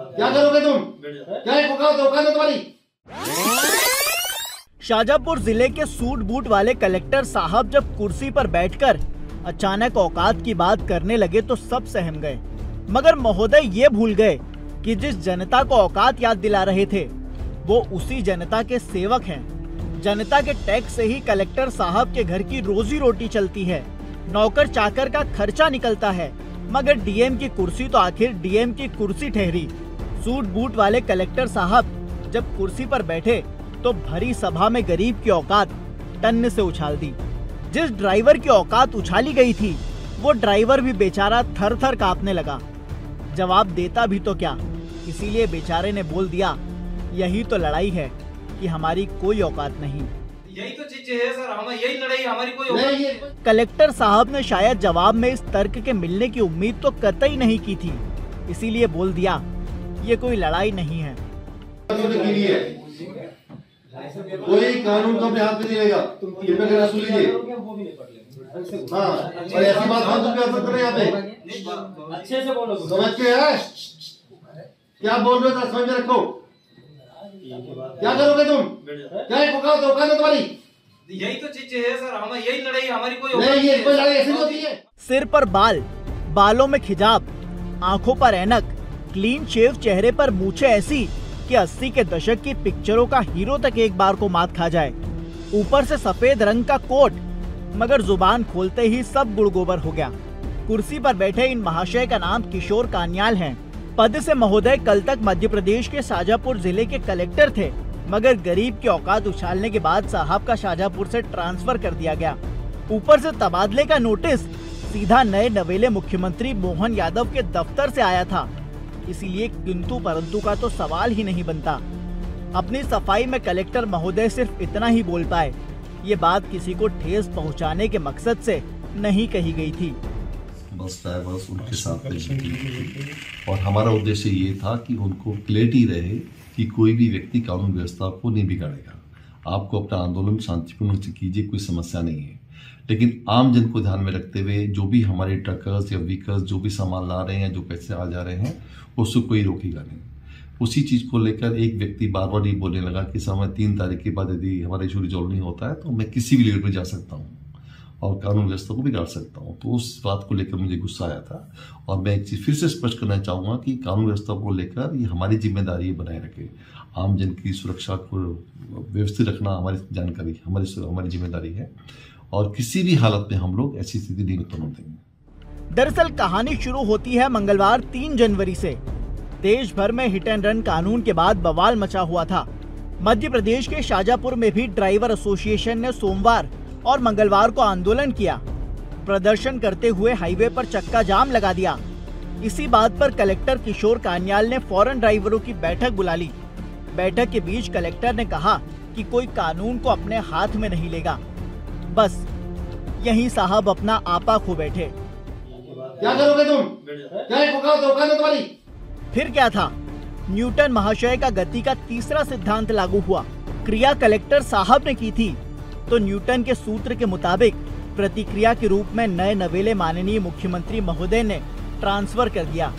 क्या करोगे तुम? क्या औकात है तुम्हारी? शाजापुर जिले के सूट बूट वाले कलेक्टर साहब जब कुर्सी पर बैठकर अचानक औकात की बात करने लगे तो सब सहम गए, मगर महोदय ये भूल गए कि जिस जनता को औकात याद दिला रहे थे वो उसी जनता के सेवक हैं। जनता के टैक्स से ही कलेक्टर साहब के घर की रोजी रोटी चलती है, नौकर चाकर का खर्चा निकलता है, मगर डीएम की कुर्सी तो आखिर डीएम की कुर्सी ठहरी। सूट बूट वाले कलेक्टर साहब जब कुर्सी पर बैठे तो भरी सभा में गरीब की औकात टन से उछाल दी। जिस ड्राइवर की औकात उछाली गई थी वो ड्राइवर भी बेचारा थर थर कांपने लगा। जवाब देता भी तो क्या, इसीलिए बेचारे ने बोल दिया, यही तो लड़ाई है कि हमारी कोई औकात नहीं। यही तो चीज है सर, हमें यही लड़ाई, हमारी कोई औकात नहीं। कलेक्टर साहब ने शायद जवाब में इस तर्क के मिलने की उम्मीद तो कतई नहीं की थी, इसीलिए बोल दिया, ये कोई लड़ाई नहीं है। कोई कानून तो अपने हाथ में नहीं रहेगा, सुन लीजिए। हाँ, ऐसी बात हम तुम कर सकते यहाँ पे। अच्छे से बोलो, समझ के है क्या बोल रहे हो, समझ में रखो। क्या करोगे तुम? क्या औकात है तुम्हारी? यही तो चीज है सर, हमें यही लड़ाई, हमारी कोई नहीं, ये कोई लड़ाई ऐसी होती है। सिर पर बाल, बालों में खिजाब, आंखों पर ऐनक, क्लीन शेव चेहरे पर मूछें ऐसी कि 80 के दशक की पिक्चरों का हीरो तक एक बार को मात खा जाए। ऊपर से सफेद रंग का कोट, मगर जुबान खोलते ही सब गुड़ गोबर हो गया। कुर्सी पर बैठे इन महाशय का नाम किशोर कान्याल है। पद से महोदय कल तक मध्य प्रदेश के शाजापुर जिले के कलेक्टर थे, मगर गरीब की औकात उछालने के बाद साहब का शाजापुर से ट्रांसफर कर दिया गया। ऊपर से तबादले का नोटिस सीधा नए नवेले मुख्यमंत्री मोहन यादव के दफ्तर से आया था, इसीलिए किंतु परंतु का तो सवाल ही नहीं बनता। अपनी सफाई में कलेक्टर महोदय सिर्फ इतना ही बोल पाए, ये बात किसी को ठेस पहुंचाने के मकसद से नहीं कही गई थी। बस ड्राइवर्स उनके साथ और हमारा उद्देश्य ये था कि उनको क्लैरिटी रहे कि कोई भी व्यक्ति कानून व्यवस्था को नहीं बिगाड़ेगा। आपको अपना आंदोलन शांतिपूर्ण से कीजिए, कोई समस्या नहीं है, लेकिन आम जन को ध्यान में रखते हुए जो भी हमारे ट्रकर्स या व्हीकल्स जो भी सामान ला रहे हैं, जो पैसे आ जा रहे हैं, उसको कोई रोकेगा नहीं। उसी चीज़ को लेकर एक व्यक्ति बार बार ये बोलने लगा कि सर मैं 3 तारीख के बाद यदि हमारा इशू रिजॉल्व नहीं होता है तो मैं किसी भी लेवल पर जा सकता हूँ और कानून व्यवस्था को बिगाड़ सकता हूँ। तो उस बात को लेकर मुझे गुस्सा आया था और मैं एक चीज़ फिर से स्पष्ट करना चाहूँगा कि कानून व्यवस्था को लेकर ये हमारी जिम्मेदारी बनाए रखे। आम जन की सुरक्षा को व्यवस्थित रखना हमारी जानकारी, हमारी जिम्मेदारी है और किसी भी हालत में हम लोग ऐसी स्थिति नहीं उत्पन्न देंगे। दरअसल कहानी शुरू होती है मंगलवार 3 जनवरी से। देश भर में हिट एंड रन कानून के बाद बवाल मचा हुआ था। मध्य प्रदेश के शाजापुर में भी ड्राइवर एसोसिएशन ने सोमवार और मंगलवार को आंदोलन किया। प्रदर्शन करते हुए हाईवे पर चक्का जाम लगा दिया। इसी बात पर कलेक्टर किशोर कान्याल ने फौरन ड्राइवरों की बैठक बुला ली। बैठक के बीच कलेक्टर ने कहा कि कोई कानून को अपने हाथ में नहीं लेगा। बस यहीं साहब अपना आपा खो बैठे। क्या करोगे तुम? क्या औकात है तुम्हारी? फिर क्या था, न्यूटन महाशय का गति का तीसरा सिद्धांत लागू हुआ। क्रिया कलेक्टर साहब ने की थी तो न्यूटन के सूत्र के मुताबिक प्रतिक्रिया के रूप में नए नवेले माननीय मुख्यमंत्री महोदय ने ट्रांसफर कर दिया।